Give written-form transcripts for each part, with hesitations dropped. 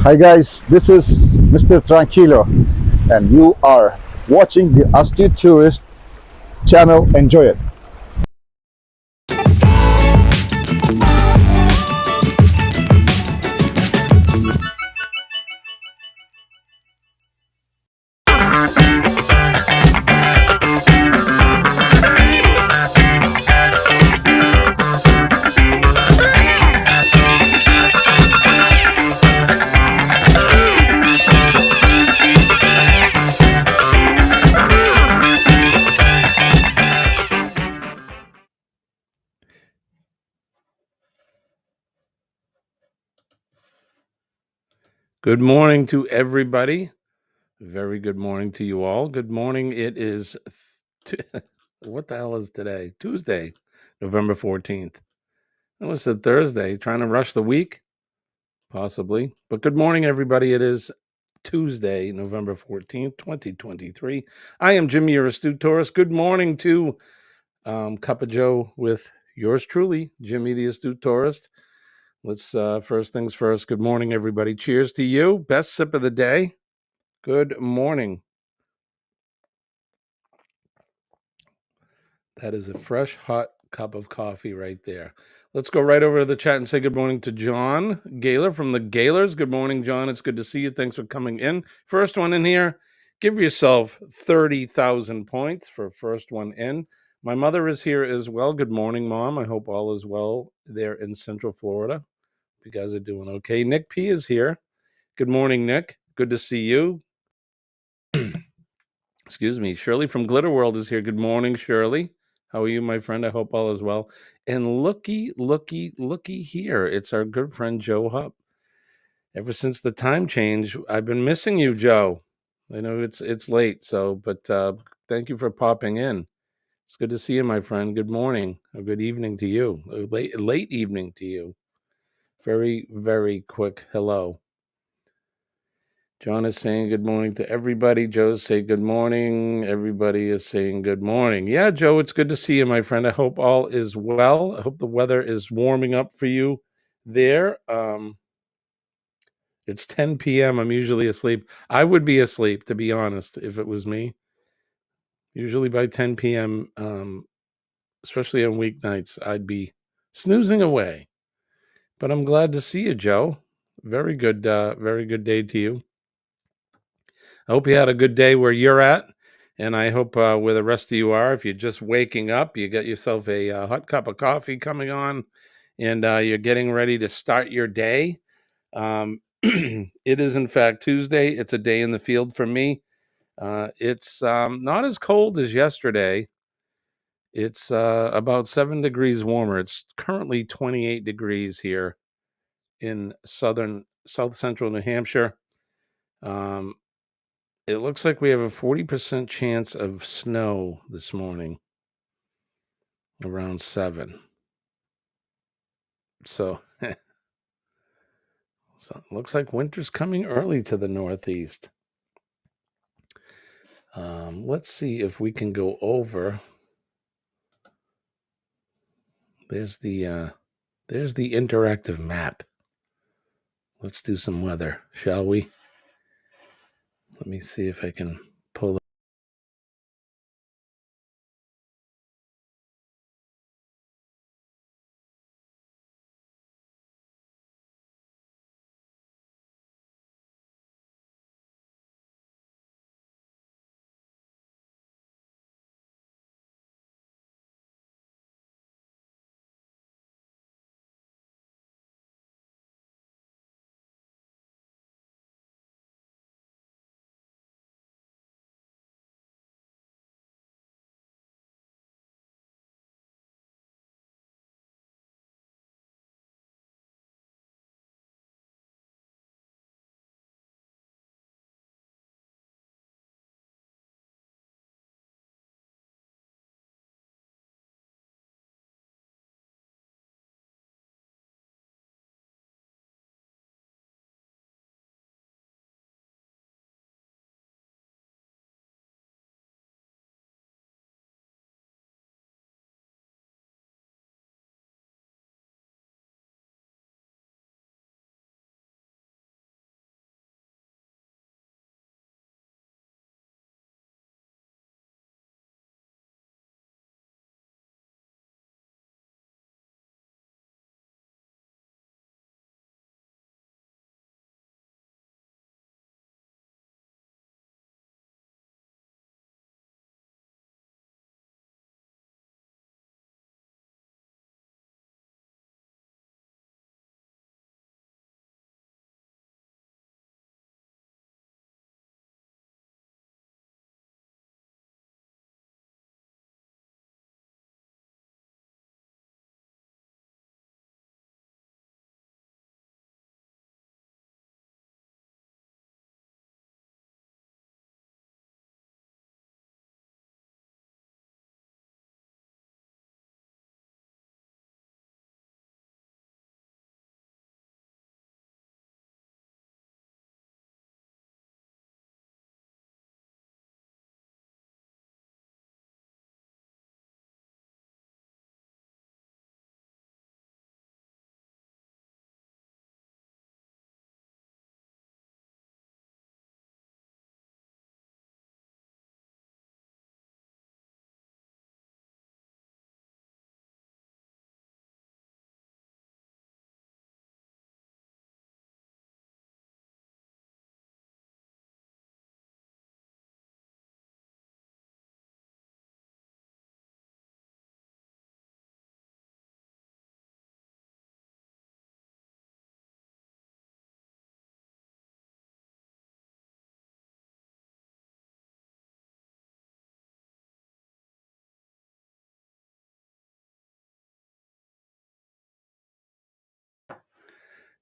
Hi guys, this is Mr. Tranquilo and you are watching the Astute Tourist channel. Enjoy it. Good morning to everybody. Very good morning to you all. Good morning. It is, what the hell is today? Tuesday, November 14th. I almost said Thursday. Trying to rush the week? Possibly. But good morning, everybody. It is Tuesday, November 14th, 2023. I am Jimmy, your astute tourist. Good morning to Cup of Joe with yours truly, Jimmy the astute tourist. Let's first things first. Good morning, everybody. Cheers to you. Best sip of the day. Good morning. That is a fresh, hot cup of coffee right there. Let's go right over to the chat and say good morning to John Gaylor from the Gaylors. Good morning, John. It's good to see you. Thanks for coming in. First one in here. Give yourself 30,000 points for first one in. My mother is here as well. Good morning, Mom. I hope all is well there in Central Florida. You guys are doing okay. Nick P is here. Good morning, Nick. Good to see you. Excuse me. Shirley from Glitter World is here. Good morning, Shirley. How are you, my friend? I hope all is well. And looky here. It's our good friend Joe Hupp. Ever since the time change, I've been missing you, Joe. I know it's late, but thank you for popping in. It's good to see you, my friend. Good morning or good evening to you. Late evening to you. Very, very quick hello. John is saying good morning to everybody. Joe's saying good morning. Everybody is saying good morning. Yeah, Joe, it's good to see you, my friend. I hope all is well. I hope the weather is warming up for you there. It's 10 p.m. I'm usually asleep. I would be asleep, to be honest, if it was me. Usually by 10 p.m., especially on weeknights, I'd be snoozing away. But I'm glad to see you, Joe. Very good day to you. I hope you had a good day where you're at, and I hope where the rest of you are. If you're just waking up, you get yourself a hot cup of coffee coming on, and you're getting ready to start your day. It is, in fact, Tuesday. It's a day in the field for me. It's not as cold as yesterday. It's about 7 degrees warmer. It's currently 28 degrees here in south central New Hampshire. It looks like we have a 40% chance of snow this morning around 7. So, so it looks like winter's coming early to the Northeast. Let's see if we can go over. There's the interactive map. Let's do some weather, shall we? Let me see if I can pull it.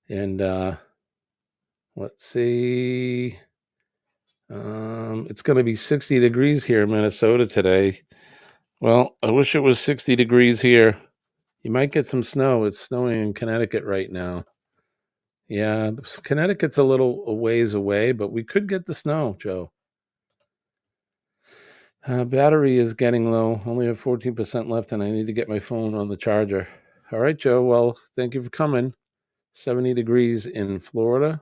And let's see. It's going to be 60 degrees here in Minnesota today. Well, I wish it was 60 degrees here. You might get some snow. It's snowing in Connecticut right now. Yeah, Connecticut's a little ways away, but we could get the snow, Joe. Battery is getting low. Only have 14% left, and I need to get my phone on the charger. All right, Joe. Well, thank you for coming. 70 degrees in Florida.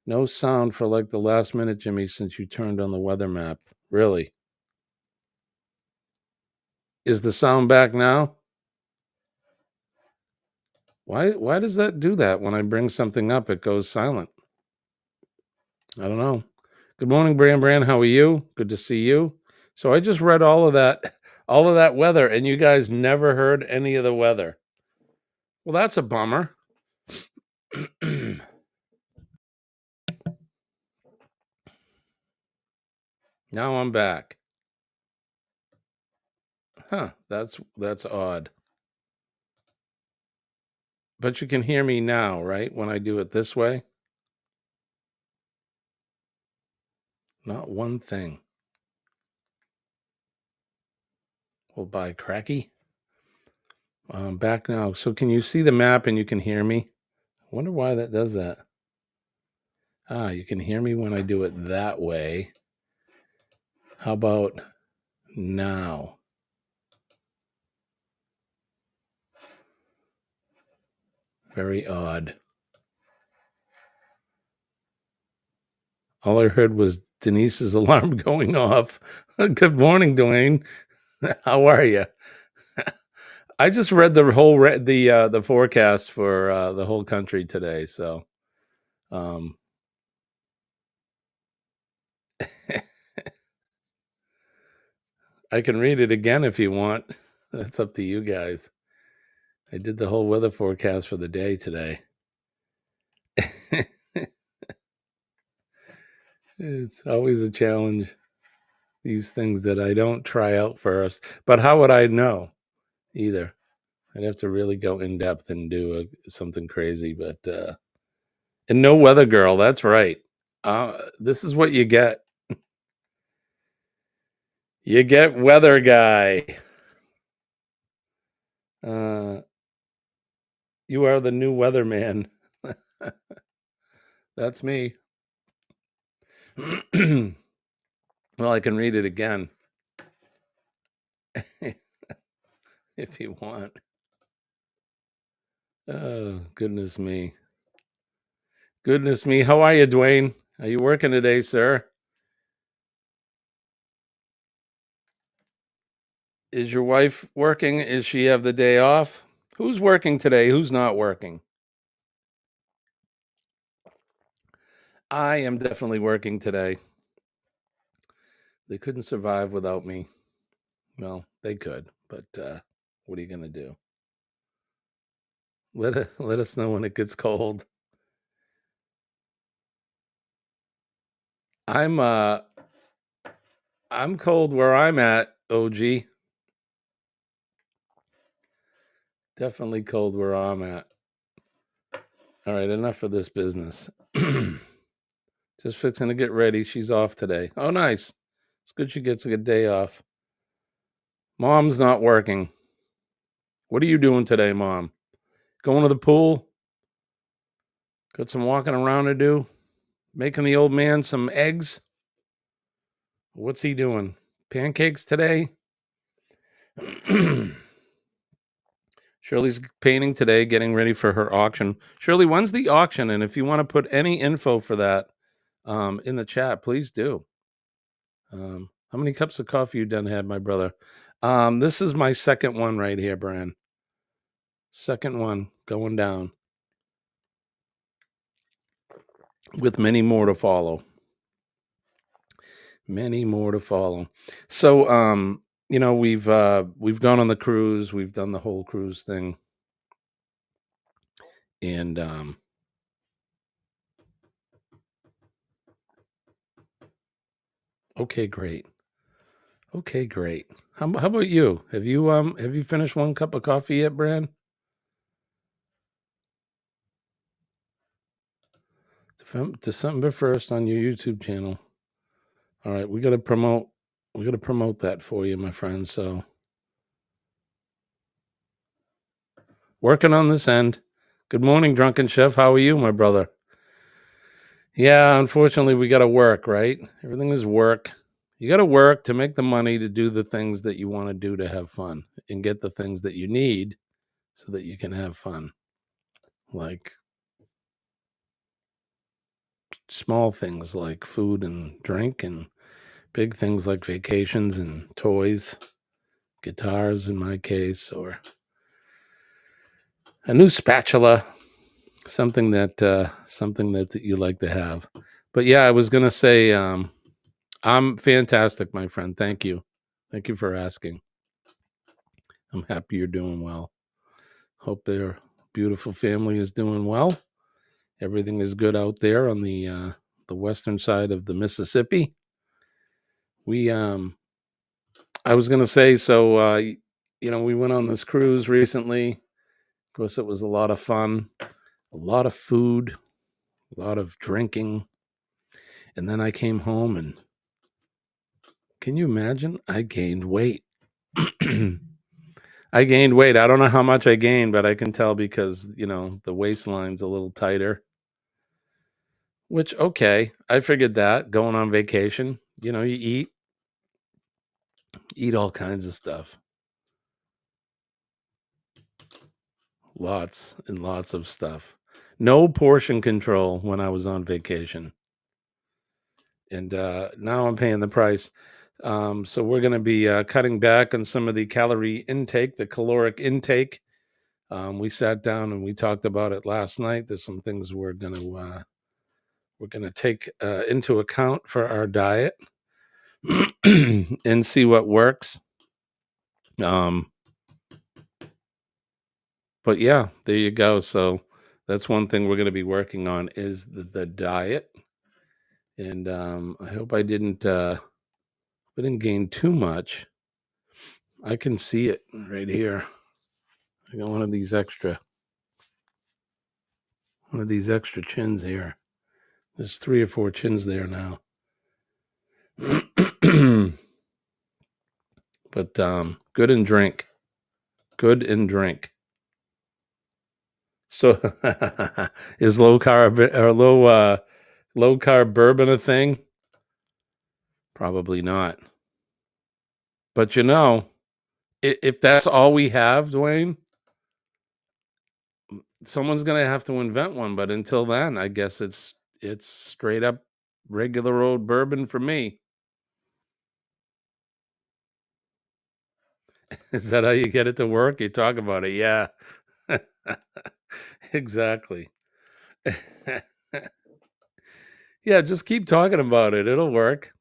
No sound for like the last minute, Jimmy, since you turned on the weather map. Really? Is the sound back now? Why does that do that? When I bring something up, it goes silent. I don't know. Good morning, Bran. How are you? Good to see you. So I just read all of that weather, and you guys never heard any of the weather. Well, that's a bummer. Now I'm back. Huh, that's odd. But you can hear me now, right? When I do it this way? Not one thing. Well, by cracky. I'm back now. So can you see the map and you can hear me? I wonder why that does that. You can hear me when I do it that way. How about now? Very odd. All I heard was Denise's alarm going off. Good morning, Dwayne. How are you? I just read the whole the forecast for the whole country today, so I can read it again if you want. That's up to you guys. I did the whole weather forecast for the day today. It's always a challenge, these things that I don't try out first. But how would I know either? I'd have to really go in depth and do something crazy. But and no weather girl, that's right. This is what you get. You get weather guy. You are the new weatherman. That's me. Well, I can read it again if you want. Oh, goodness me. Goodness me. How are you, Dwayne? Are you working today, sir? Is your wife working? Is she have the day off? Who's working today? Who's not working? I am definitely working today. They couldn't survive without me. Well, they could, but what are you going to do? Let us know when it gets cold. I'm cold where I'm at, OG. Definitely cold where I'm at. All right, enough of this business. Just fixing to get ready. She's off today. Oh, nice. It's good she gets a good day off. Mom's not working. What are you doing today, Mom? Going to the pool? Got some walking around to do? Making the old man some eggs? What's he doing? Pancakes today? Shirley's painting today, getting ready for her auction. Shirley, when's the auction? And if you want to put any info for that in the chat, please do. How many cups of coffee you done had, my brother? This is my second one right here, Bran. Second one going down, with many more to follow. Many more to follow. So, we've gone on the cruise. We've done the whole cruise thing, and okay, great. Okay, great. How about you? Have you finished one cup of coffee yet, Bran? December 1st on your YouTube channel. All right, we got to promote that for you, my friend. So working on this end. Good morning, Drunken Chef. How are you, my brother? Yeah, unfortunately, we got to work, right? Everything is work. You got to work to make the money to do the things that you want to do to have fun and get the things that you need so that you can have fun. Like small things like food and drink, and big things like vacations and toys, guitars in my case, or a new spatula, something that you like to have. But yeah, I was gonna say, I'm fantastic, my friend. Thank you for asking. I'm happy you're doing well. Hope their beautiful family is doing well. Everything is good out there on the western side of the Mississippi. We I was gonna say, so we went on this cruise recently. Of course, it was a lot of fun, a lot of food, a lot of drinking, and then I came home and can you imagine? I gained weight. I gained weight. I don't know how much I gained, but I can tell because, the waistline's a little tighter, which, okay, I figured that going on vacation, you eat all kinds of stuff, lots and lots of stuff. No portion control when I was on vacation. And now I'm paying the price. So we're going to be cutting back on some of the calorie intake, the caloric intake. We sat down and we talked about it last night. There's some things we're going to take into account for our diet and see what works. But yeah, there you go. So that's one thing we're going to be working on is the diet. And I hope I didn't gain too much. I can see it right here. I got one of these extra chins here. There's 3 or 4 chins there now. But good and drink. So is low carb or low carb bourbon a thing? Probably not. But if that's all we have, Dwayne, someone's gonna have to invent one. But until then, I guess it's straight up regular old bourbon for me. Is that how you get it to work? You talk about it, yeah. Exactly. Yeah, just keep talking about it. It'll work.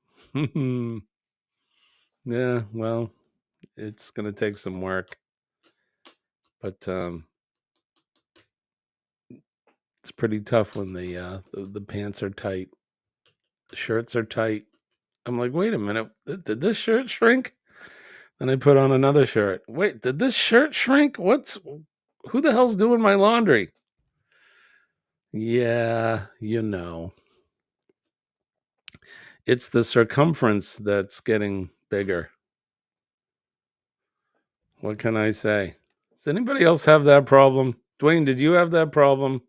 Yeah, well, it's gonna take some work, but it's pretty tough when the pants are tight, the shirts are tight. I'm like, wait a minute, did this shirt shrink? Then I put on another shirt. Wait, did this shirt shrink? Who the hell's doing my laundry? Yeah, it's the circumference that's getting bigger. What can I say? Does anybody else have that problem? Dwayne, did you have that problem?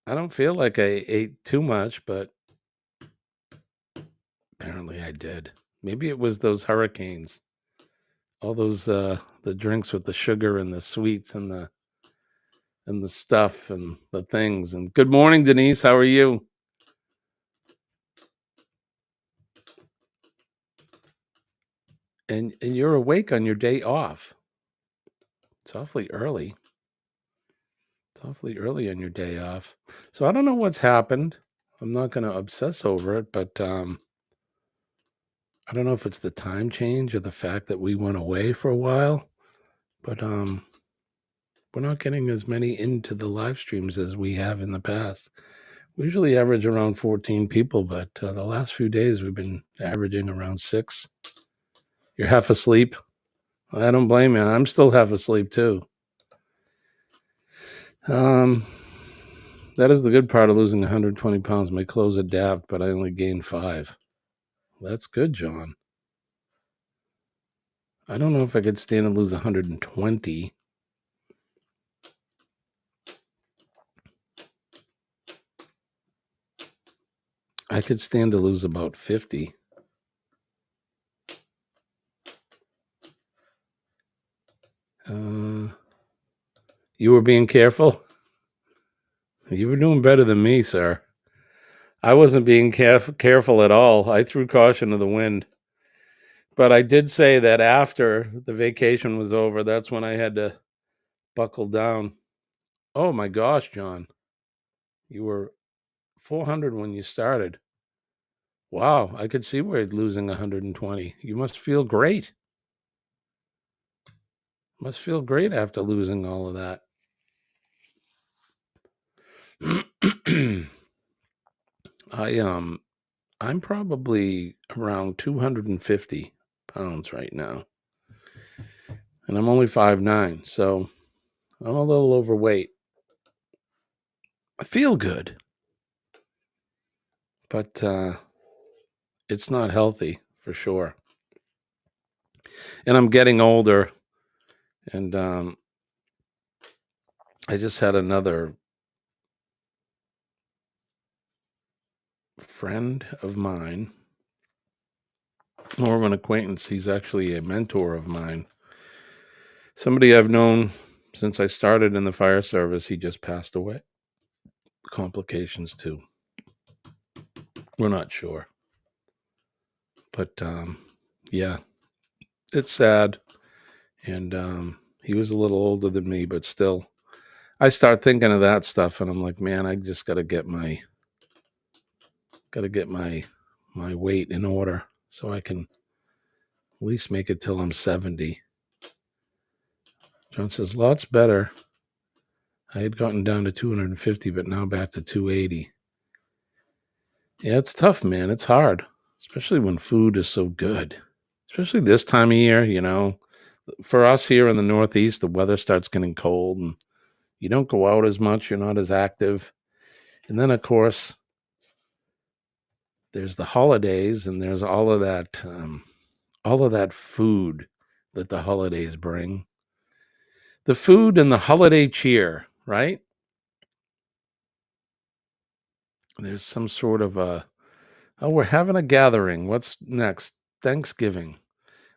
I don't feel like I ate too much, but apparently I did. Maybe it was those hurricanes. All those the drinks with the sugar and the sweets and the stuff and the things. And good morning, Denise. How are you? And you're awake on your day off. It's awfully early. It's awfully early on your day off. So I don't know what's happened. I'm not going to obsess over it, but I don't know if it's the time change or the fact that we went away for a while, but we're not getting as many into the live streams as we have in the past. We usually average around 14 people, but the last few days we've been averaging around 6. You're half asleep. I don't blame you. I'm still half asleep too. That is the good part of losing 120 pounds. My clothes adapt, but I only gained 5. That's good, John. I don't know if I could stand to lose 120. I could stand to lose about 50. You were being careful? You were doing better than me, sir. I wasn't being careful at all. I threw caution to the wind. But I did say that after the vacation was over, that's when I had to buckle down. Oh my gosh, John. You were 400 when you started. Wow, I could see where losing 120. You must feel great. Must feel great after losing all of that. I'm probably around 250 pounds right now. And I'm only 5'9", so I'm a little overweight. I feel good. But it's not healthy for sure. And I'm getting older. And I just had another friend of mine, more of an acquaintance. He's actually a mentor of mine. Somebody I've known since I started in the fire service. He just passed away. Complications too. We're not sure. But yeah, it's sad. And he was a little older than me, but still, I start thinking of that stuff, and I'm like, man, I just got to get my weight in order so I can at least make it till I'm 70. John says, lots better. I had gotten down to 250, but now back to 280. Yeah, it's tough, man. It's hard, especially when food is so good. Especially this time of year, For us here in the Northeast, the weather starts getting cold and you don't go out as much. You're not as active. And then, of course, there's the holidays and there's all of that food that the holidays bring. The food and the holiday cheer, right? There's some sort of we're having a gathering. What's next? Thanksgiving.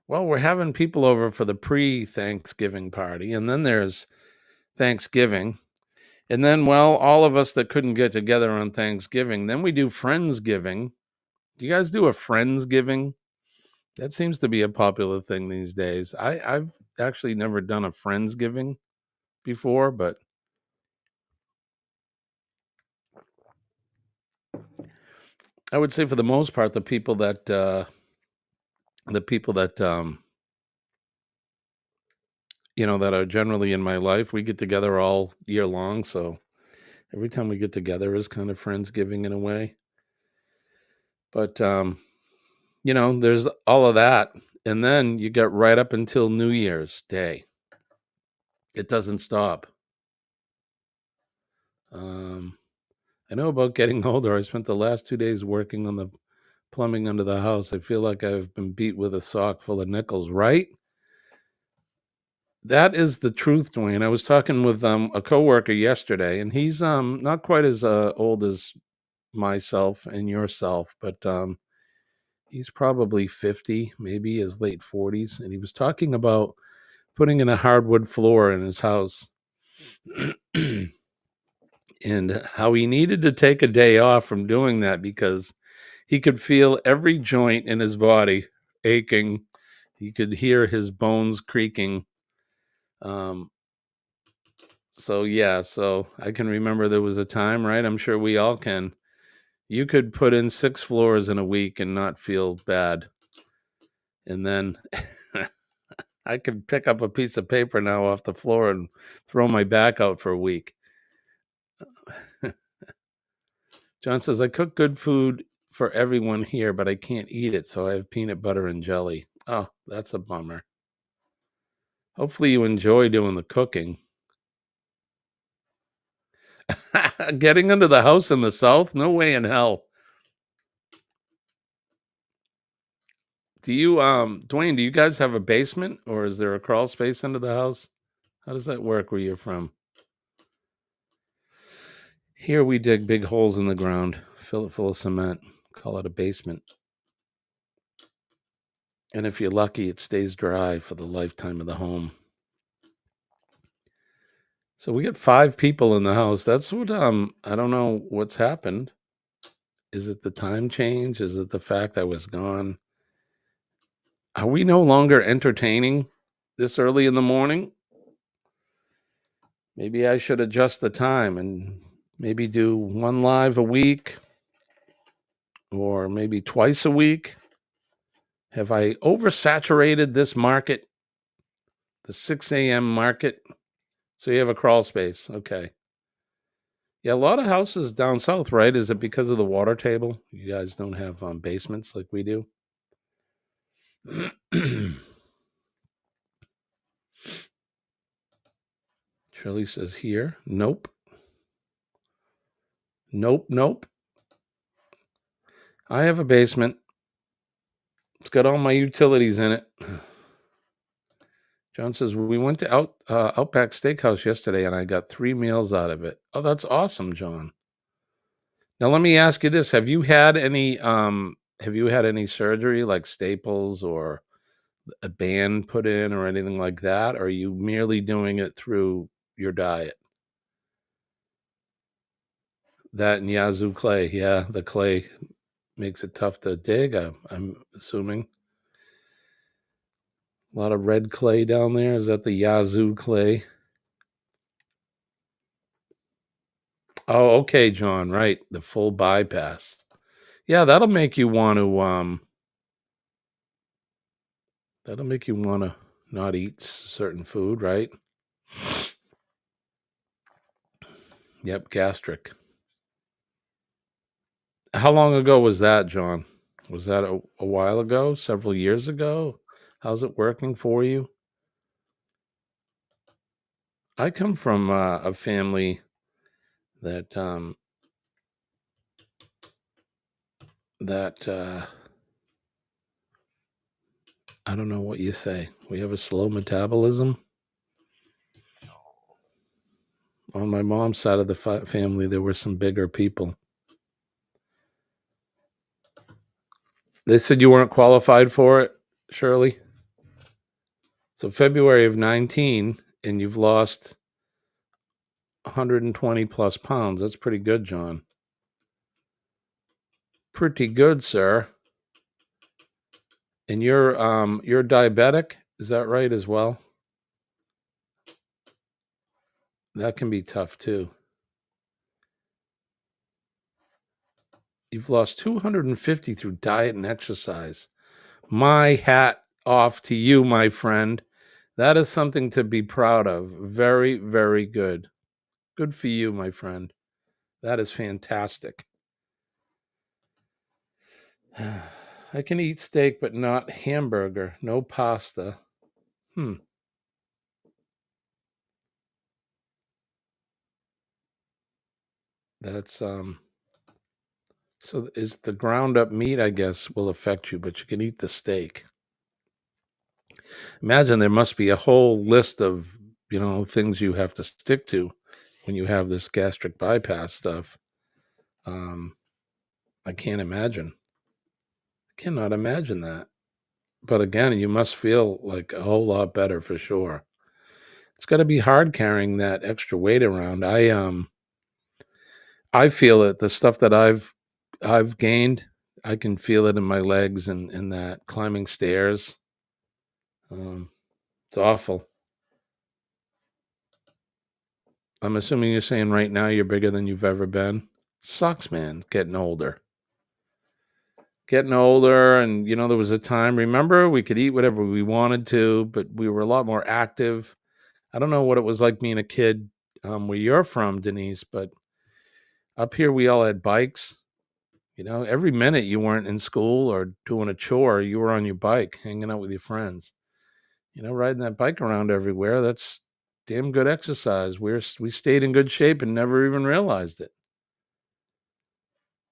Well, we're having people over for the pre-Thanksgiving party, and then there's Thanksgiving. And then, well, all of us that couldn't get together on Thanksgiving, then we do Friendsgiving. Do you guys do a Friendsgiving? That seems to be a popular thing these days. I've actually never done a Friendsgiving before, but I would say for the most part, the people that that are generally in my life, we get together all year long. So every time we get together is kind of Friendsgiving in a way. But there's all of that, and then you get right up until New Year's Day. It doesn't stop. I know about getting older. I spent the last 2 days working on the plumbing under the house. I feel like I've been beat with a sock full of nickels, right? That is the truth, Dwayne. I was talking with a coworker yesterday, and he's not quite as old as myself and yourself, but he's probably 50, maybe his late 40s, and he was talking about putting in a hardwood floor in his house and how he needed to take a day off from doing that because he could feel every joint in his body aching. He could hear his bones creaking. So I can remember there was a time, right? I'm sure we all can. You could put in 6 floors in a week and not feel bad. And then I could pick up a piece of paper now off the floor and throw my back out for a week. John says, I cook good food for everyone here, but I can't eat it, so I have peanut butter and jelly. Oh, that's a bummer. Hopefully you enjoy doing the cooking. Getting into the house in the South? No way in hell. Do you, Dwayne, do you guys have a basement or is there a crawl space under the house? How does that work where you're from? Here we dig big holes in the ground, fill it full of cement, Call it a basement. And if you're lucky, it stays dry for the lifetime of the home. So we got 5 people in the house. That's what I don't know what's happened. Is it the time change? Is it the fact I was gone? Are we no longer entertaining this early in the morning? Maybe I should adjust the time and maybe do 1 live a week or maybe twice a week. Have I oversaturated this market, the 6 a.m. market? So you have a crawl space. Okay. Yeah, a lot of houses down south, right? Is it because of the water table? You guys don't have basements like we do? Shirley says here. Nope. Nope. I have a basement. It's got all my utilities in it. John says, we went to Outback Steakhouse yesterday and I got 3 meals out of it. Oh, that's awesome, John. Now let me ask you this. Have you had any surgery like staples or a band put in or anything like that? Or are you merely doing it through your diet? That and Yazoo clay. Yeah, the clay makes it tough to dig, I'm assuming. A lot of red clay down there. Is that the Yazoo clay? Oh, okay, John, right. The full bypass. Yeah, that'll make you want to not eat certain food, right? Yep, gastric. How long ago was that, John? Was that a while ago? Several years ago? How's it working for you? I come from a family that I don't know what you say. We have a slow metabolism. On my mom's side of the family, there were some bigger people. They said you weren't qualified for it, Shirley. So February of 19, and you've lost 120 plus pounds. That's pretty good, John. Pretty good, sir. And you're diabetic, is that right as well? That can be tough too. You've lost 250 through diet and exercise. My hat off to you, my friend. That is something to be proud of. Very, very good. Good for you, my friend. That is fantastic. I can eat steak, but not hamburger. No pasta. That's so is the ground up meat, I guess, will affect you, but you can eat the steak. Imagine there must be a whole list of, things you have to stick to when you have this gastric bypass stuff. I can't imagine. I cannot imagine that. But again, you must feel like a whole lot better for sure. It's got to be hard carrying that extra weight around. I feel it. The stuff that I've gained, I can feel it in my legs and that climbing stairs. It's awful. I'm assuming you're saying right now you're bigger than you've ever been. Sucks, man. Getting older. And there was a time, remember, we could eat whatever we wanted to, but we were a lot more active. I don't know what it was like being a kid where you're from, Denise, but up here we all had bikes. Every minute you weren't in school or doing a chore, you were on your bike, hanging out with your friends. Riding that bike around everywhere, that's damn good exercise. We stayed in good shape and never even realized it.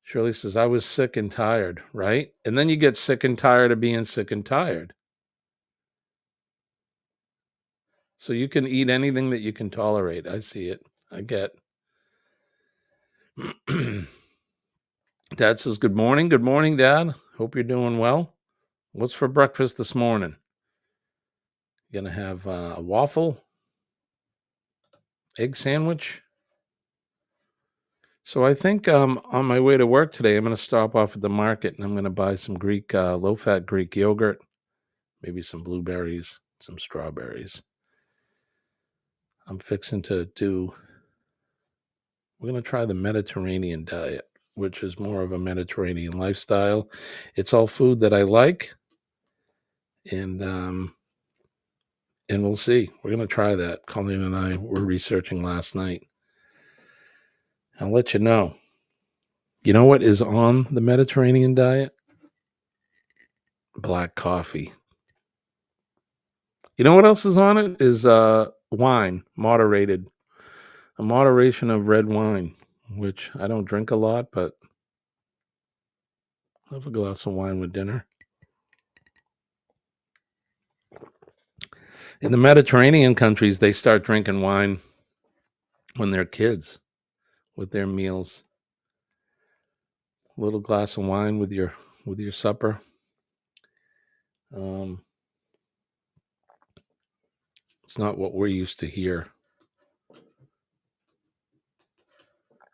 Shirley says, I was sick and tired, right? And then you get sick and tired of being sick and tired. So you can eat anything that you can tolerate. I see it. I get. Dad says, good morning. Good morning, Dad. Hope you're doing well. What's for breakfast this morning? You gonna have a waffle, egg sandwich? So I think on my way to work today, I'm going to stop off at the market and I'm going to buy some Greek, low-fat Greek yogurt, maybe some blueberries, some strawberries. I'm fixing to we're going to try the Mediterranean diet, which is more of a Mediterranean lifestyle. It's all food that I like, and we'll see. We're going to try that. Colleen and I were researching last night. I'll let you know. You know what is on the Mediterranean diet? Black coffee. You know what else is on it? Is wine, moderated. A moderation of red wine, which I don't drink a lot, but I'll have a glass of wine with dinner. In the Mediterranean countries, they start drinking wine when they're kids with their meals. A little glass of wine with your supper. It's not what we're used to here.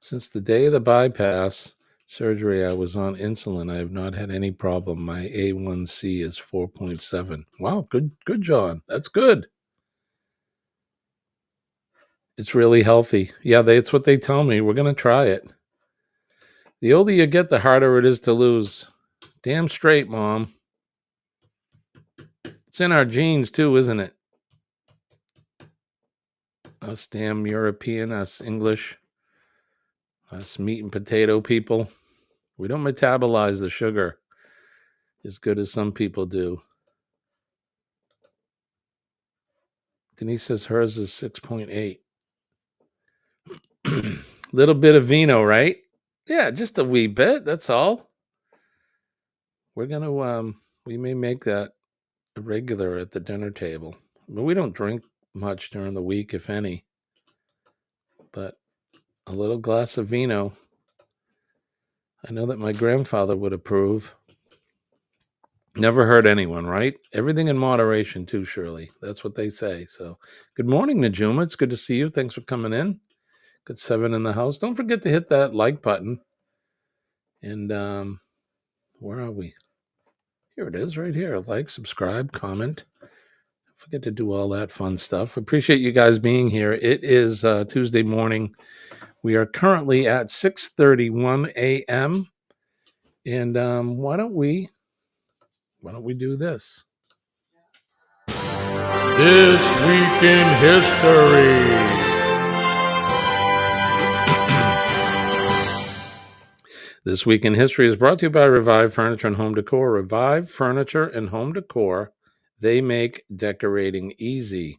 Since the day of the bypass surgery, I was on insulin. I have not had any problem. My A1C is 4.7. Wow, good, John. That's good. It's really healthy. Yeah, it's what they tell me. We're going to try it. The older you get, the harder it is to lose. Damn straight, Mom. It's in our genes too, isn't it? Us damn European, us English, us meat and potato people. We don't metabolize the sugar as good as some people do. Denise says hers is 6.8. Little bit of vino, right? Yeah, just a wee bit. That's all. We're gonna we may make that a regular at the dinner table. But we don't drink much during the week, if any. But a little glass of vino, I know that my grandfather would approve. Never hurt anyone, right? Everything in moderation too, Shirley. That's what they say. So good morning, Najuma. It's good to see you. Thanks for coming in. Got 7 in the house. Don't forget to hit that like button. And where are we? Here it is, right here. Like, subscribe, comment. Don't forget to do all that fun stuff. Appreciate you guys being here. It is Tuesday morning. We are currently at 6:31 a.m. And why don't we do this? This Week in History. This Week in History is brought to you by Revive Furniture and Home Decor. Revive Furniture and Home Decor. They make decorating easy.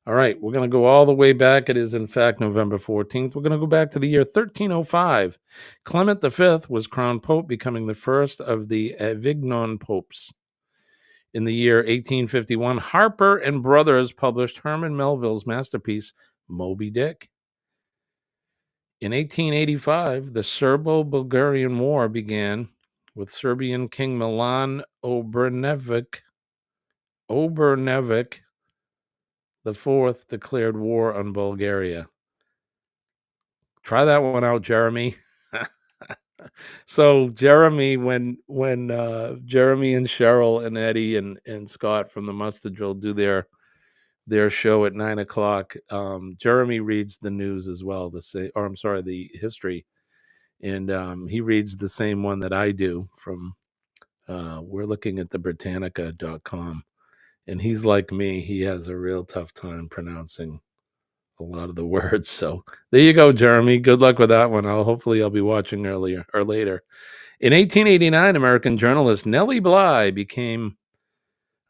All right, we're going to go all the way back. It is, in fact, November 14th. We're going to go back to the year 1305. Clement V was crowned pope, becoming the first of the Avignon popes. In the year 1851, Harper and Brothers published Herman Melville's masterpiece, Moby Dick. In 1885, the Serbo-Bulgarian War began with Serbian King Milan Obrenović IV declared war on Bulgaria. Try that one out, Jeremy. So Jeremy, when Jeremy and Cheryl and Eddie and Scott from the Mustard Drill do their show at 9:00, Jeremy reads the news as well. The history, and he reads the same one that I do from. We're looking at the Britannica.com, and he's like me. He has a real tough time pronouncing a lot of the words. So there you go, Jeremy. Good luck with that one. Hopefully I'll be watching earlier or later. In 1889, American journalist Nellie Bly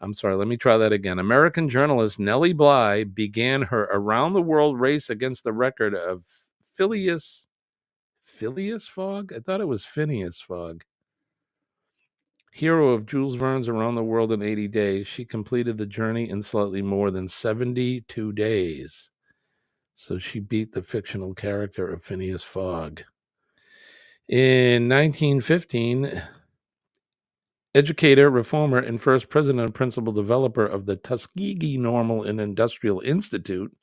American journalist Nellie Bly began her around-the-world race against the record of Phileas Fogg? I thought it was Phineas Fogg. Hero of Jules Verne's Around the World in 80 Days, she completed the journey in slightly more than 72 days. So she beat the fictional character of Phineas Fogg. In 1915, educator, reformer, and first president and principal developer of the Tuskegee Normal and Industrial Institute,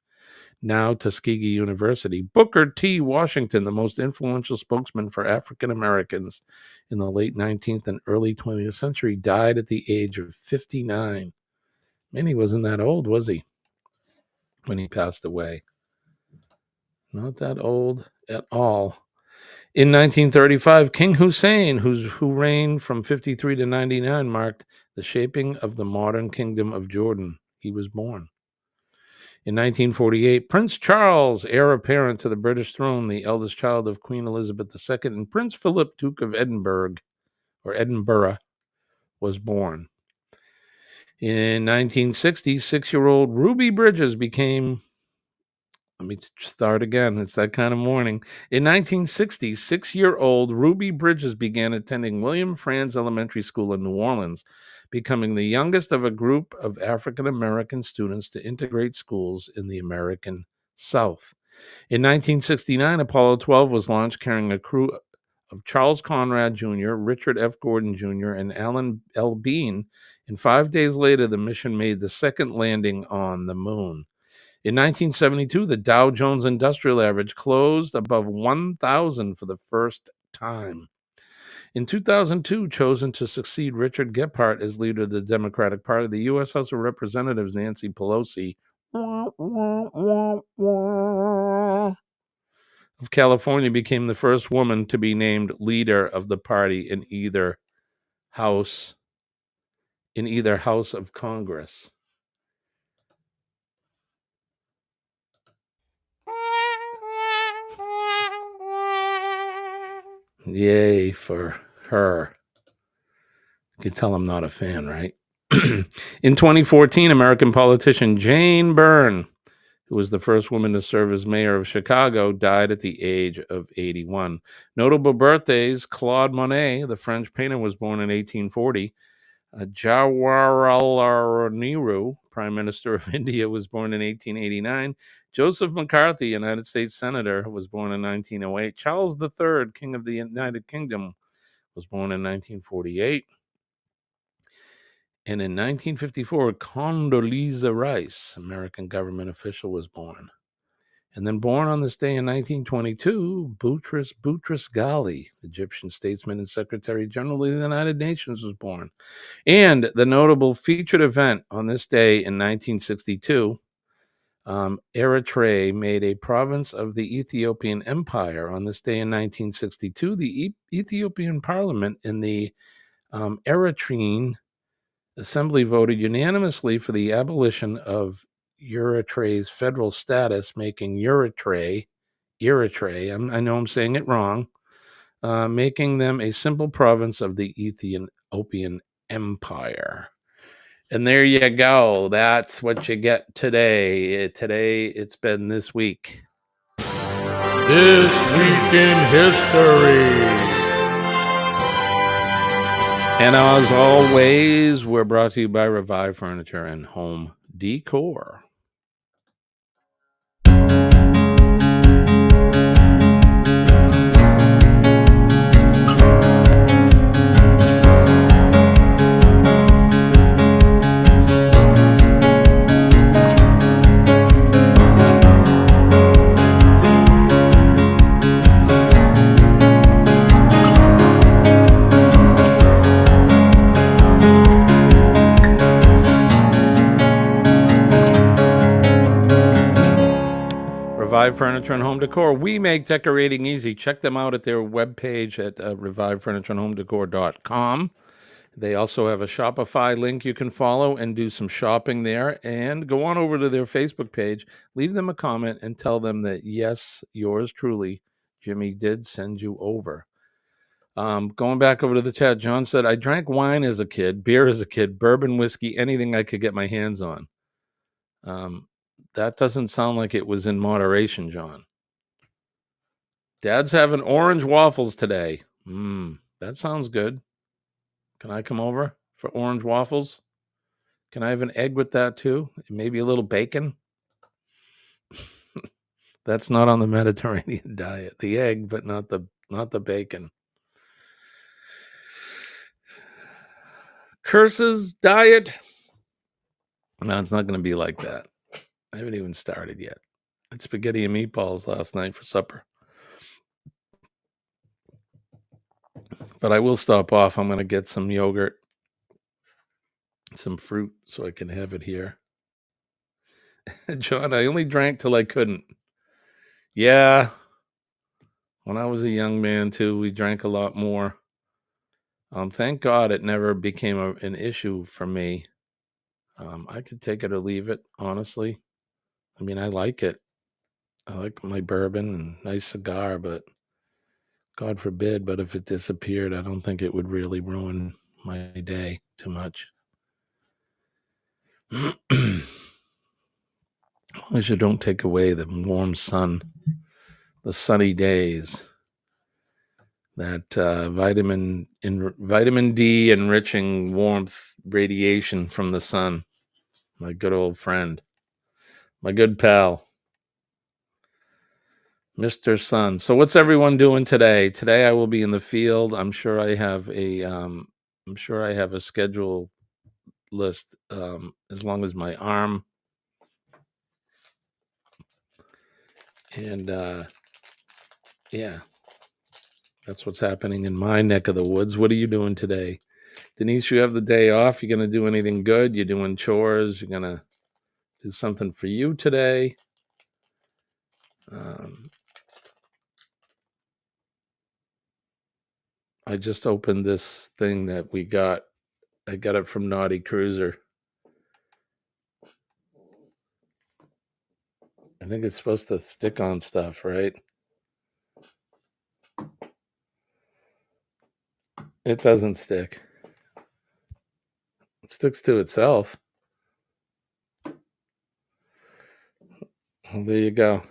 now Tuskegee University, Booker T. Washington, the most influential spokesman for African Americans in the late 19th and early 20th century, died at the age of 59. Man, he wasn't that old, was he, when he passed away? Not that old at all. In 1935, King Hussein, who reigned from 53 to 99, marked the shaping of the modern kingdom of Jordan. He was born. In 1948, Prince Charles, heir apparent to the British throne, the eldest child of Queen Elizabeth II, and Prince Philip, Duke of Edinburgh, was born. In 1960, 6-year-old Ruby Bridges became... Let me start again. It's that kind of morning. In 1960, 6-year-old Ruby Bridges began attending William Franz Elementary School in New Orleans, becoming the youngest of a group of African American students to integrate schools in the American South. In 1969, Apollo 12 was launched carrying a crew of Charles Conrad Jr., Richard F. Gordon Jr., and Alan L. Bean, and 5 days later, the mission made the second landing on the moon. In 1972, the Dow Jones Industrial Average closed above 1,000 for the first time. In 2002, chosen to succeed Richard Gephardt as leader of the Democratic Party, the U.S. House of Representatives Nancy Pelosi of California became the first woman to be named leader of the party in either house of Congress. Yay for her. You can tell I'm not a fan, right? In 2014, American politician Jane Byrne, who was the first woman to serve as mayor of Chicago, died at the age of 81. Notable birthdays: Claude Monet, the French painter, was born in 1840. Jawaharlal Nehru, Prime Minister of India, was born in 1889. Joseph McCarthy, United States Senator, was born in 1908. Charles III, King of the United Kingdom, was born in 1948. And in 1954, Condoleezza Rice, American government official, was born. And then born on this day in 1922, Boutros Ghali, Egyptian statesman and Secretary General of the United Nations, was born. And the notable featured event on this day in 1962, Eritrea made a province of the Ethiopian Empire. On this day in 1962, the Ethiopian Parliament in the Eritrean Assembly voted unanimously for the abolition of Eritrea's federal status, making Eritrea, I know I'm saying it wrong, making them a simple province of the Ethiopian Empire. And there you go. That's what you get today. Today, it's been this week. This Week in History. And as always, we're brought to you by Revive Furniture and Home Decor. Revive Furniture and Home Decor. We make decorating easy. Check them out at their webpage at revivefurnitureandhomedecor.com. They also have a Shopify link you can follow and do some shopping there. And go on over to their Facebook page, leave them a comment, and tell them that, yes, yours truly, Jimmy, did send you over. Going back over to the chat, John said, I drank wine as a kid, beer as a kid, bourbon, whiskey, anything I could get my hands on. That doesn't sound like it was in moderation, John. Dad's having orange waffles today. That sounds good. Can I come over for orange waffles? Can I have an egg with that too? Maybe a little bacon? That's not on the Mediterranean diet. The egg, but not the not the bacon. Curses diet. No, it's not going to be like that. I haven't even started yet. I had spaghetti and meatballs last night for supper. But I will stop off. I'm going to get some yogurt, some fruit, so I can have it here. John, I only drank till I couldn't. Yeah. When I was a young man, too, we drank a lot more. Thank God it never became an issue for me. I could take it or leave it, honestly. I mean, I like it. I like my bourbon and nice cigar, but God forbid, but if it disappeared, I don't think it would really ruin my day too much. As long as you don't take away the warm sun, the sunny days, that vitamin D enriching warmth radiation from the sun. My good old friend, my good pal, Mr. Sun. So what's everyone doing today? Today I will be in the field. I'm sure I have a schedule list, as long as my arm. And yeah, that's what's happening in my neck of the woods. What are you doing today? Denise, you have the day off. You going to do anything good? You're doing chores? You're going to do something for you today? I just opened this thing that we got. I got it from Naughty Cruiser. I think it's supposed to stick on stuff, right? It doesn't stick. It sticks to itself. Well, there you go.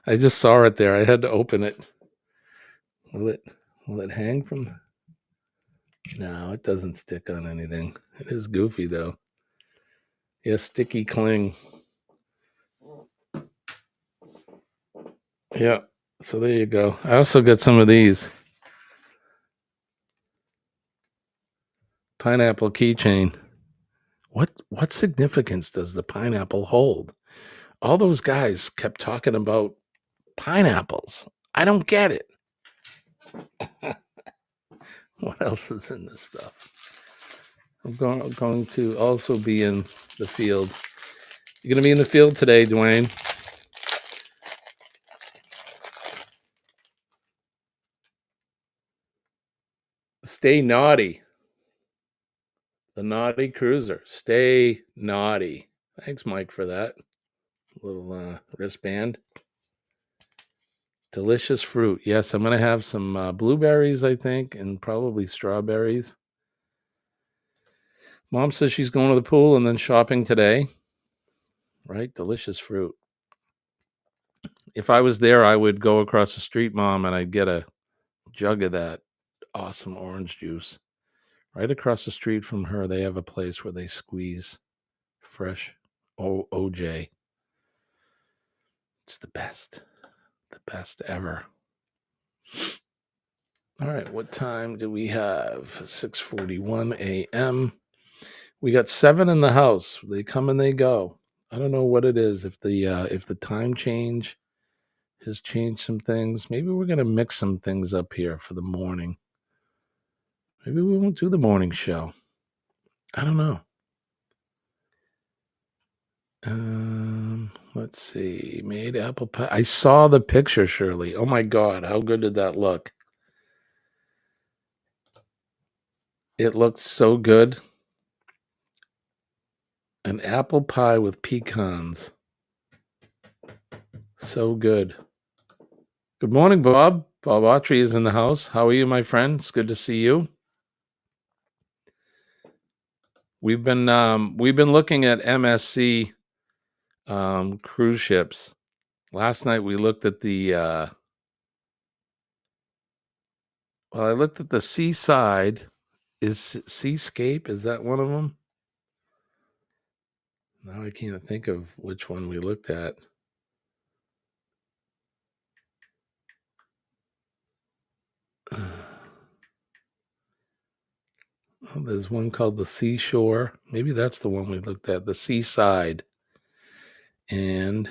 I just saw it there. I had to open it. Will it hang from? No, it doesn't stick on anything. It is goofy though. Yeah, sticky cling. Yeah. So there you go. I also got some of these. Pineapple keychain. What significance does the pineapple hold? All those guys kept talking about pineapples. I don't get it. What else is in this stuff? I'm going to also be in the field. You're going to be in the field today, Dwayne. Stay naughty. The Naughty Cruiser. Stay naughty. Thanks, Mike, for that little wristband. Delicious fruit. Yes, I'm going to have some blueberries, I think, and probably strawberries. Mom says she's going to the pool and then shopping today. Right? Delicious fruit. If I was there, I would go across the street, Mom, and I'd get a jug of that awesome orange juice. Right across the street from her, they have a place where they squeeze fresh OJ. It's the best ever. All right, what time do we have? 6:41 a.m. We got 7 in the house. They come and they go. I don't know what it is. If the time change has changed some things, maybe we're gonna mix some things up here for the morning. Maybe we won't do the morning show. I don't know. Let's see. Made apple pie. I saw the picture, Shirley. Oh my God, how good did that look? It looked so good. An apple pie with pecans. So good. Good morning, Bob. Bob Autry is in the house. How are you, my friend? It's good to see you. We've been looking at MSC cruise ships. Last night we looked at the I looked at the Seaside. Is Seascape? Is that one of them? Now I can't think of which one we looked at. There's one called the Seashore. Maybe that's the one we looked at, the Seaside. And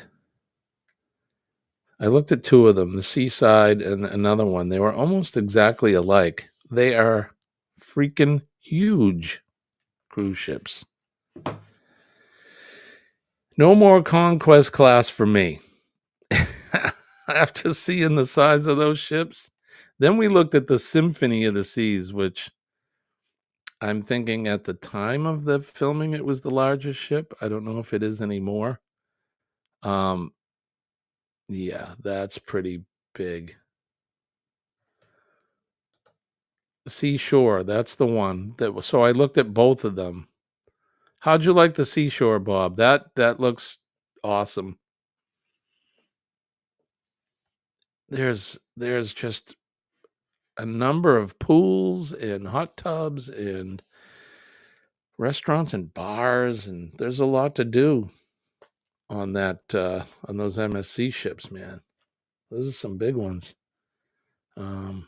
I looked at two of them, the Seaside and another one. They were almost exactly alike. They are freaking huge cruise ships. No more Conquest class for me. After seeing the size of those ships, then we looked at the Symphony of the Seas, which I'm thinking at the time of the filming it was the largest ship. I don't know if it is anymore. Yeah, that's pretty big. Seashore, that's the one. So I looked at both of them. How'd you like the Seashore, Bob? That looks awesome. There's just a number of pools and hot tubs and restaurants and bars, and there's a lot to do on on those MSC ships, man. Those are some big ones. Some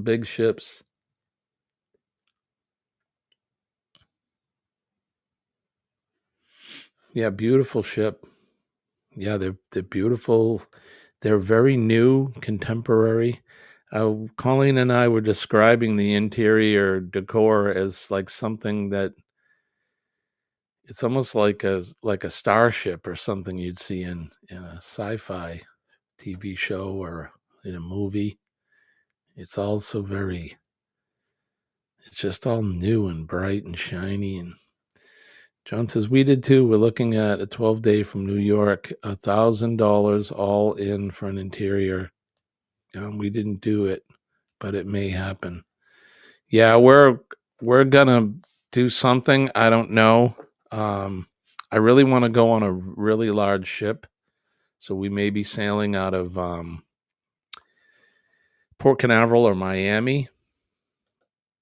big ships. Yeah, beautiful ship. Yeah, they're beautiful. They're very new, contemporary. Colleen and I were describing the interior decor as like something that it's almost like a starship or something you'd see in a sci-fi TV show or in a movie. It's also it's just all new and bright and shiny. And John says, we did too. We're looking at a 12-day from New York, $1,000 all in for an interior. We didn't do it, but it may happen. Yeah, we're gonna do something. I don't know. I really want to go on a really large ship. So we may be sailing out of Port Canaveral or Miami.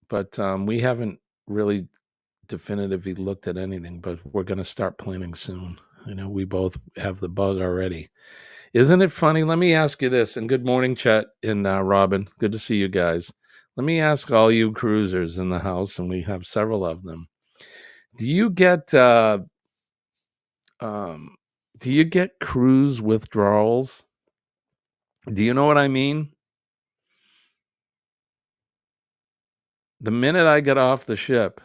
But we haven't really definitively looked at anything, but we're going to start planning soon. I know we both have the bug already. Isn't it funny? Let me ask you this, and good morning, Chet and Robin. Good to see you guys. Let me ask all you cruisers in the house, and we have several of them. Do you get cruise withdrawals? Do you know what I mean? The minute I got off the ship,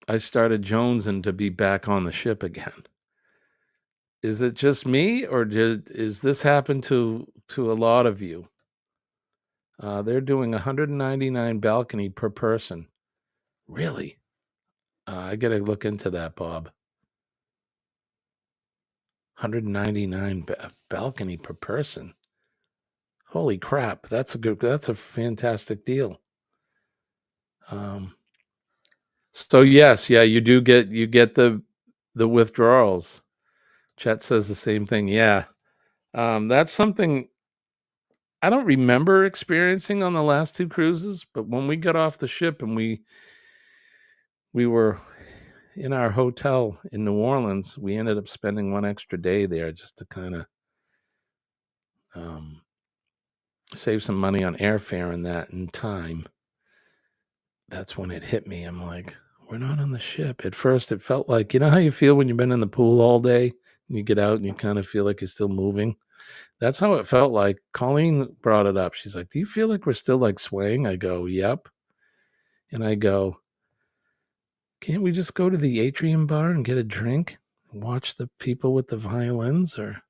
I started jonesing to be back on the ship again. Is it just me, or is this happen to a lot of you? They're doing 199 balcony per person. Really? I got to look into that, Bob. 199 balcony per person. Holy crap! That's a fantastic deal. So yes, yeah, you get the withdrawals. Chet says the same thing. Yeah. That's something I don't remember experiencing on the last two cruises, but when we got off the ship and we were in our hotel in New Orleans, we ended up spending one extra day there just to kind of save some money on airfare and that and time. That's when it hit me. I'm like, we're not on the ship. At first, it felt like, you know how you feel when you've been in the pool all day and you get out and you kind of feel like you're still moving? That's how it felt like. Colleen brought it up. She's like, do you feel like we're still like swaying? I go, yep. And I go, can't we just go to the Atrium Bar and get a drink and watch the people with the violins, or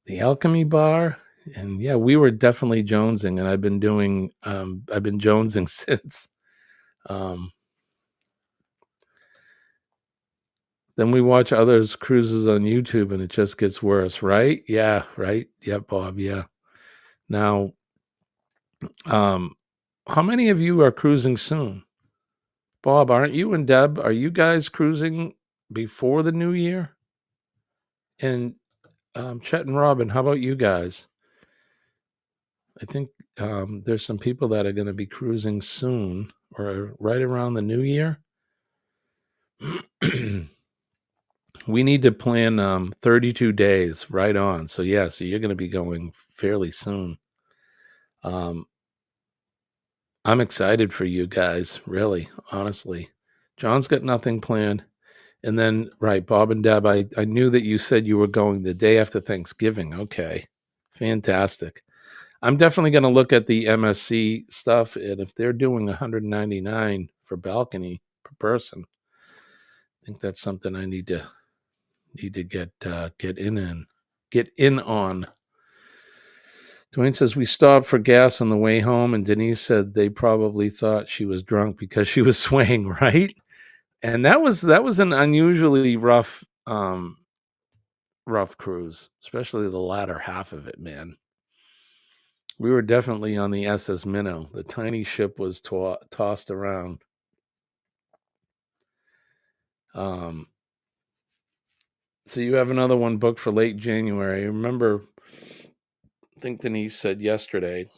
the Alchemy Bar? And yeah, we were definitely jonesing, and I've been jonesing since. Then we watch others' cruises on YouTube and it just gets worse, right? Yeah, right. Yeah, Bob. Yeah. Now, how many of you are cruising soon? Bob, aren't you and Deb, are you guys cruising before the new year? And Chet and Robin, how about you guys? I think there's some people that are going to be cruising soon or right around the new year. We need to plan 32 days right on. So yeah, so you're going to be going fairly soon. I'm excited for you guys, really, honestly. John's got nothing planned. And then, right, Bob and Deb, I knew that you said you were going the day after Thanksgiving. Okay, fantastic. I'm definitely going to look at the MSC stuff, and if they're doing 199 for balcony per person, I think that's something I need to get in on. Dwayne says we stopped for gas on the way home, and Denise said they probably thought she was drunk because she was swaying, right? And that was an unusually rough cruise, especially the latter half of it, man. We were definitely on the SS Minnow. The tiny ship was tossed around. So you have another one booked for late January. Remember, I think Denise said yesterday,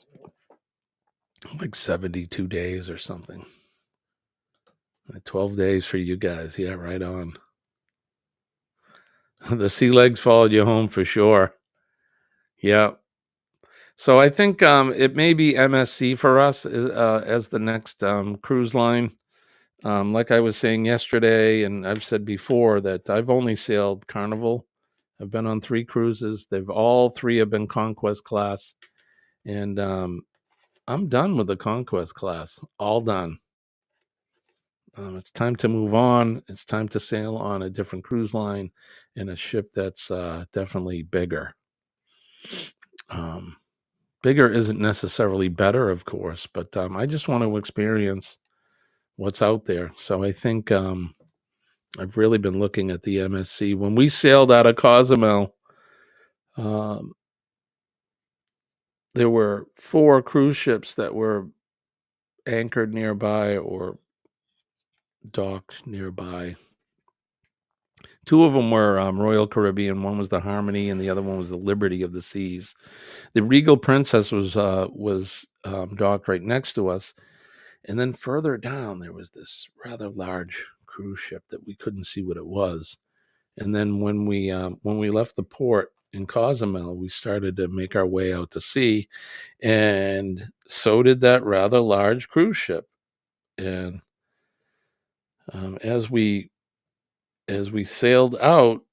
like 72 days or something. 12 days for you guys. Yeah, right on. The sea legs followed you home for sure. Yeah. So I think it may be MSC for us as the next cruise line. Like I was saying yesterday, and I've said before, that I've only sailed Carnival. I've been on 3 cruises. All 3 have been Conquest class. And I'm done with the Conquest class. All done. It's time to move on. It's time to sail on a different cruise line in a ship that's definitely bigger. Bigger isn't necessarily better, of course, but I just want to experience what's out there. So I think I've really been looking at the MSC. When we sailed out of Cozumel, there were 4 cruise ships that were anchored nearby or docked nearby. 2 of them were Royal Caribbean. One was the Harmony, and the other one was the Liberty of the Seas. The Regal Princess was docked right next to us, and then further down there was this rather large cruise ship that we couldn't see what it was. And then when we left the port in Cozumel, we started to make our way out to sea, and so did that rather large cruise ship. And as we sailed out,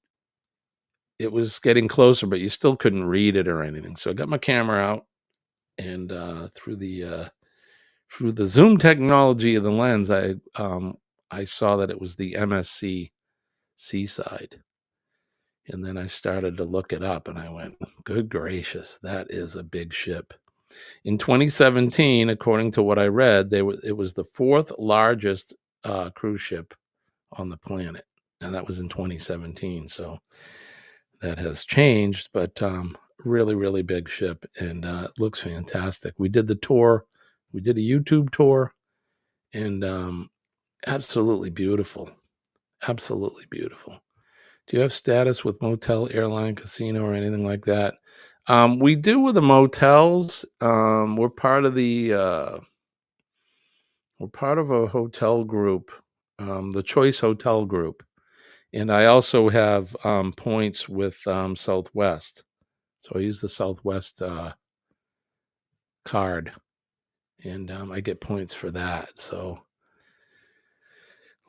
it was getting closer, but you still couldn't read it or anything. So I got my camera out, and through the zoom technology of the lens, I saw that it was the MSC Seaside. And then I started to look it up, and I went, good gracious, that is a big ship. In 2017, according to what I read, it was the 4th largest cruise ship on the planet, and that was in 2017. So that has changed, but really, really big ship, and it looks fantastic. We did the tour. We did a YouTube tour, and absolutely beautiful. Absolutely beautiful. Do you have status with motel, airline, casino, or anything like that? We do with the motels. We're part of a hotel group, the Choice Hotel Group, and I also have points with Southwest. So I use the Southwest card, and I get points for that. So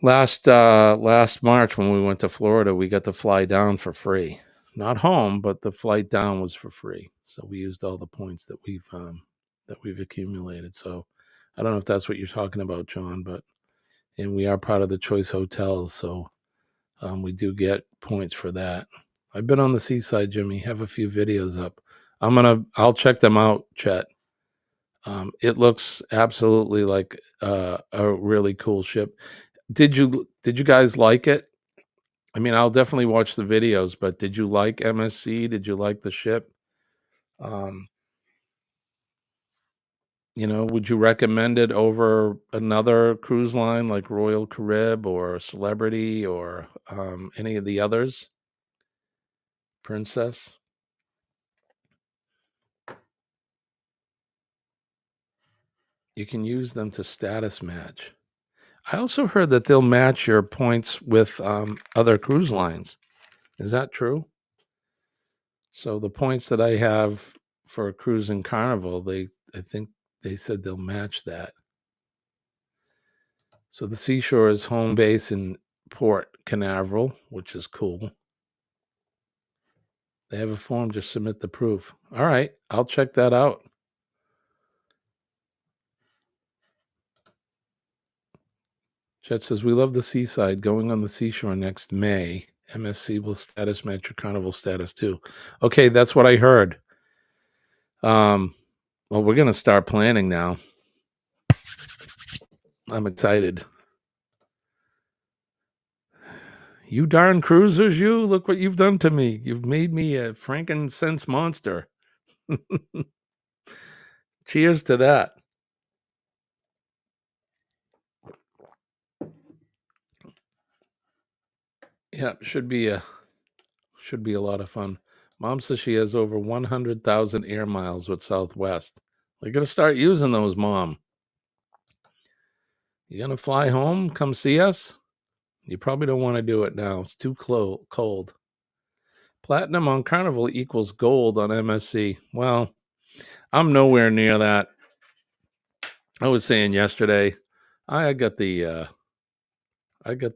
last March when we went to Florida, we got to fly down for free. Not home, but the flight down was for free. So we used all the points that we've accumulated. So I don't know if that's what you're talking about, John, and we are part of the Choice Hotels, so we do get points for that. I've been on the Seaside, Jimmy. Have a few videos up. I'll check them out, Chet. It looks absolutely like a really cool ship. Did you guys like it? I mean, I'll definitely watch the videos, but did you like MSC? Did you like the ship? Would you recommend it over another cruise line like Royal Carib or Celebrity or any of the others? Princess? You can use them to status match. I also heard that they'll match your points with other cruise lines. Is that true? So the points that I have for cruising Carnival, I think they said they'll match that. So the Seashore is home base in Port Canaveral, which is cool. They have a form, just submit the proof. All right, I'll check that out. Chet says, we love the seaside. Going on the Seashore next May. MSC will status match your Carnival status too. Okay, that's what I heard. Well, we're going to start planning now. I'm excited. You darn cruisers, you. Look what you've done to me. You've made me a frankincense monster. Cheers to that. Yeah, should be a lot of fun. Mom says she has over 100,000 air miles with Southwest. We're going to start using those, Mom. You going to fly home? Come see us? You probably don't want to do it now. It's too cold. Platinum on Carnival equals gold on MSC. Well, I'm nowhere near that. I was saying yesterday, I got the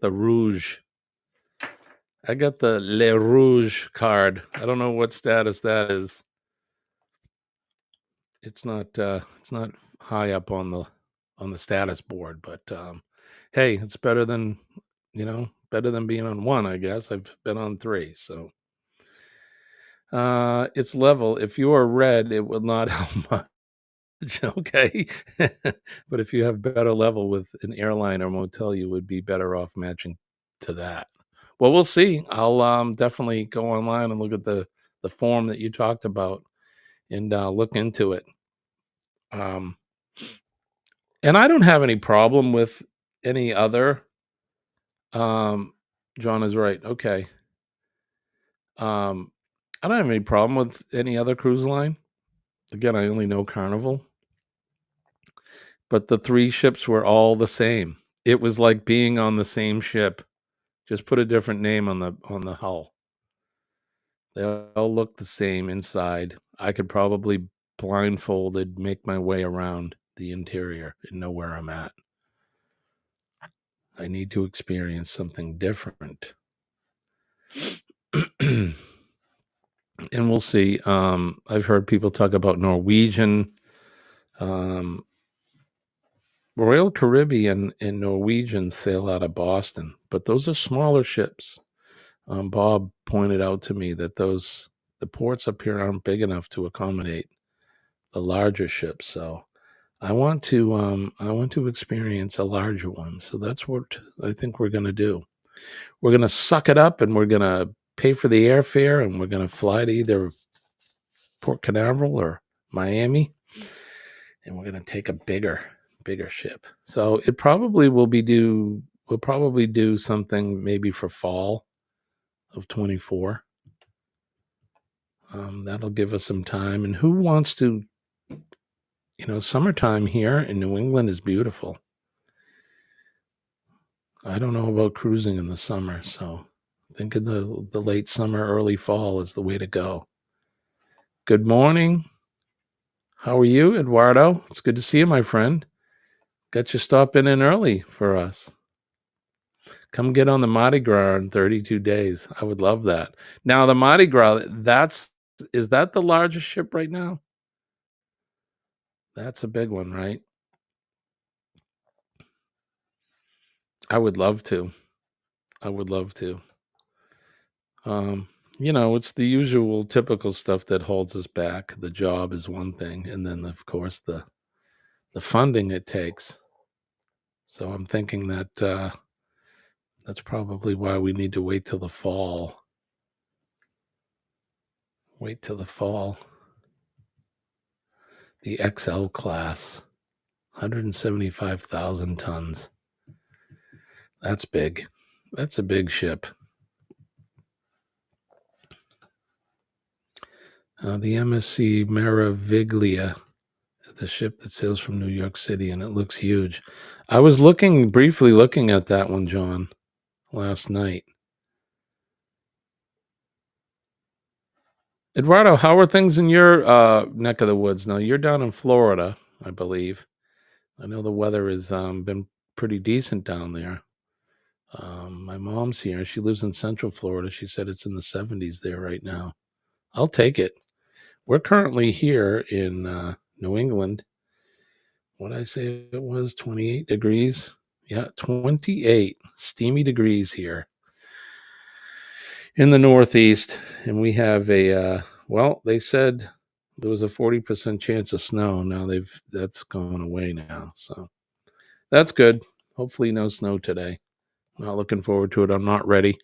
Rouge. I got the Le Rouge card. I don't know what status that is. It's not high up on the status board, but hey, it's better than being on one, I guess. I've been on 3, so it's level. If you are red, it will not help much. Okay. But if you have better level with an airline or motel, you would be better off matching to that. Well, we'll see. I'll definitely go online and look at the form that you talked about and look into it. And I don't have any problem with any other. John is right. Okay. I don't have any problem with any other cruise line. Again, I only know Carnival. But the 3 ships were all the same. It was like being on the same ship. Just put a different name on the hull. They all look the same inside. I could probably blindfolded make my way around the interior and know where I'm at. I need to experience something different. And we'll see. I've heard people talk about Norwegian. Royal Caribbean and Norwegian sail out of Boston, but those are smaller ships. Bob pointed out to me that the ports up here aren't big enough to accommodate the larger ships. So I want to experience a larger one. So that's what I think we're going to do. We're going to suck it up and we're going to pay for the airfare and we're going to fly to either Port Canaveral or Miami. And we're going to take a bigger ship. So it probably will be we'll probably do something maybe for fall of 24. That'll give us some time. And who wants to, summertime here in New England is beautiful. I don't know about cruising in the summer, so I think in the late summer, early fall is the way to go. Good morning. How are you, Eduardo? It's good to see you, my friend. Got you stopping in early for us. Come get on the Mardi Gras in 32 days. I would love that. Now, the Mardi Gras, is that the largest ship right now? That's a big one, right? I would love to. It's the usual typical stuff that holds us back. The job is one thing, and then of course the funding it takes. So I'm thinking that that's probably why we need to wait till the fall. The XL class, 175,000 tons. That's big. That's a big ship. The MSC Meraviglia is the ship that sails from New York City, and it looks huge. I was briefly looking at that one, John, last night. Eduardo, how are things in your neck of the woods? Now, you're down in Florida, I believe. I know the weather has been pretty decent down there. My mom's here. She lives in Central Florida. She said it's in the 70s there right now. I'll take it. We're currently here in New England. What did I say it was? 28 degrees. Yeah, 28 steamy degrees here in the Northeast. And we have well, they said there was a 40% chance of snow. Now that's gone away now. So that's good. Hopefully no snow today. Not looking forward to it. I'm not ready.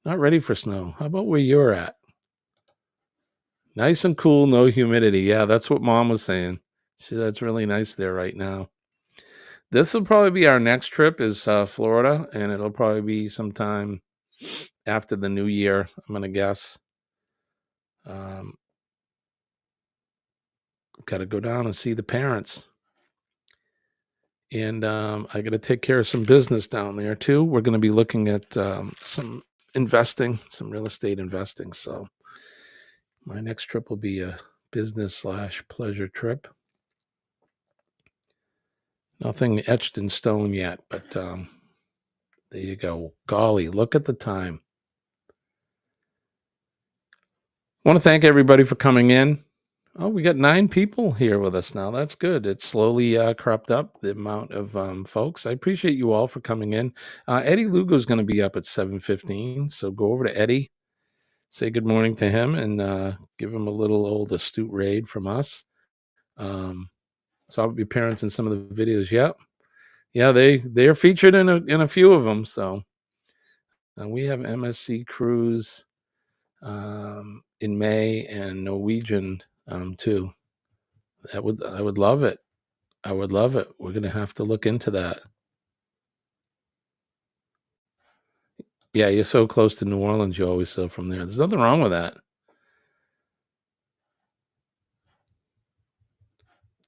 Not ready for snow. How about where you're at? Nice and cool, no humidity. Yeah, that's what Mom was saying. That's really nice there right now. This will probably be our next trip is Florida, and it'll probably be sometime after the new year, I'm going to guess. Got to go down and see the parents. And I got to take care of some business down there too. We're going to be looking at some investing, some real estate investing. So my next trip will be a business/pleasure trip. Nothing etched in stone yet, but there you go. Golly, look at the time. I want to thank everybody for coming in. Oh, we got 9 people here with us now. That's good. It's slowly crept up, the amount of folks. I appreciate you all for coming in. Eddie Lugo is going to be up at 7:15, so go over to Eddie, say good morning to him, and give him a little old astute raid from us. So I'll be parents in some of the videos. Yeah, they're featured in a few of them. So we have MSC Cruise in May and Norwegian too. I would love it. I would love it. We're gonna have to look into that. Yeah, you're so close to New Orleans. You always sail from there. There's nothing wrong with that.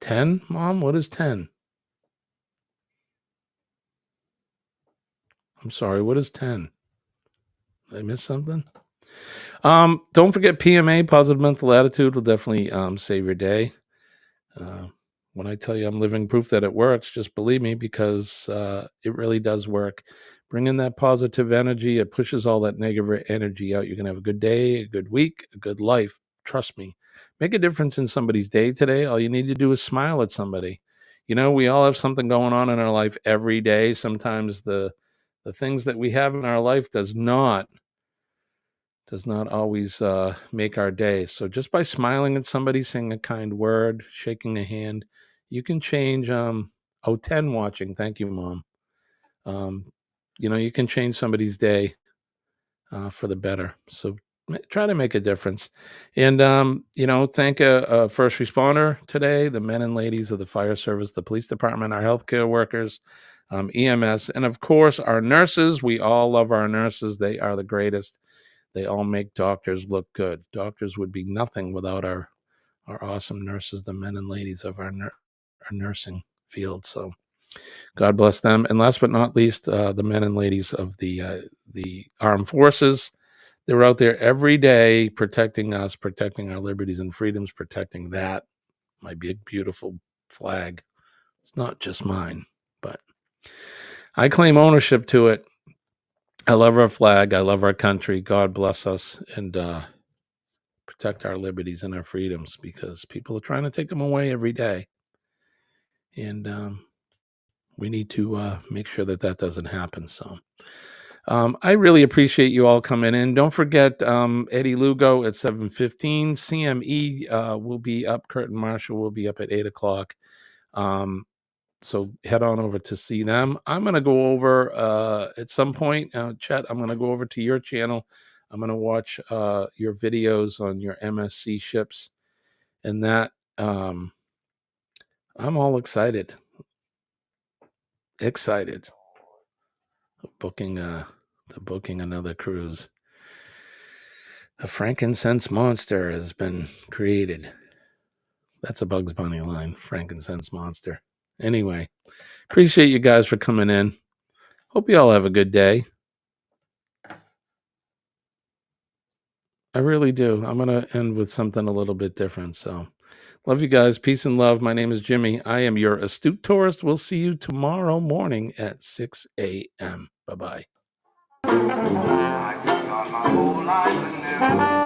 10, Mom? What is 10? I'm sorry. What is 10? Did I miss something? Don't forget PMA, positive mental attitude, will definitely save your day. When I tell you I'm living proof that it works, just believe me, because it really does work. Bring in that positive energy. It pushes all that negative energy out. You can have a good day, a good week, a good life. Trust me. Make a difference in somebody's day today. All you need to do is smile at somebody. You know, we all have something going on in our life every day. Sometimes the things that we have in our life does not always make our day. So just by smiling at somebody, saying a kind word, shaking a hand, you can change. 10 watching. Thank you, Mom. You can change somebody's day for the better. So try to make a difference. And, thank a first responder today, the men and ladies of the fire service, the police department, our healthcare workers, EMS, and of course, our nurses. We all love our nurses. They are the greatest. They all make doctors look good. Doctors would be nothing without our awesome nurses, the men and ladies of our nursing field. So God bless them. And last but not least, the men and ladies of the armed forces. They're out there every day protecting us, protecting our liberties and freedoms, protecting that, my big, beautiful flag. It's not just mine, but I claim ownership to it. I love our flag. I love our country. God bless us and protect our liberties and our freedoms, because people are trying to take them away every day. And we need to make sure that doesn't happen. So I really appreciate you all coming in. Don't forget Eddie Lugo at 7:15. CME will be up. Curtin Marshall will be up at 8 o'clock. So head on over to see them. I'm going to go over at some point, Chet, I'm going to go over to your channel. I'm going to watch your videos on your MSC ships and that. I'm all excited. Booking another cruise. A frankincense monster has been created. That's a Bugs Bunny line, frankincense monster. Anyway, appreciate you guys for coming in. Hope you all have a good day. I really do. I'm going to end with something a little bit different. So Love you guys. Peace and love. My name is Jimmy. I am your astute tourist. We'll see you tomorrow morning at 6 a.m. Bye-bye. I just got my whole life and never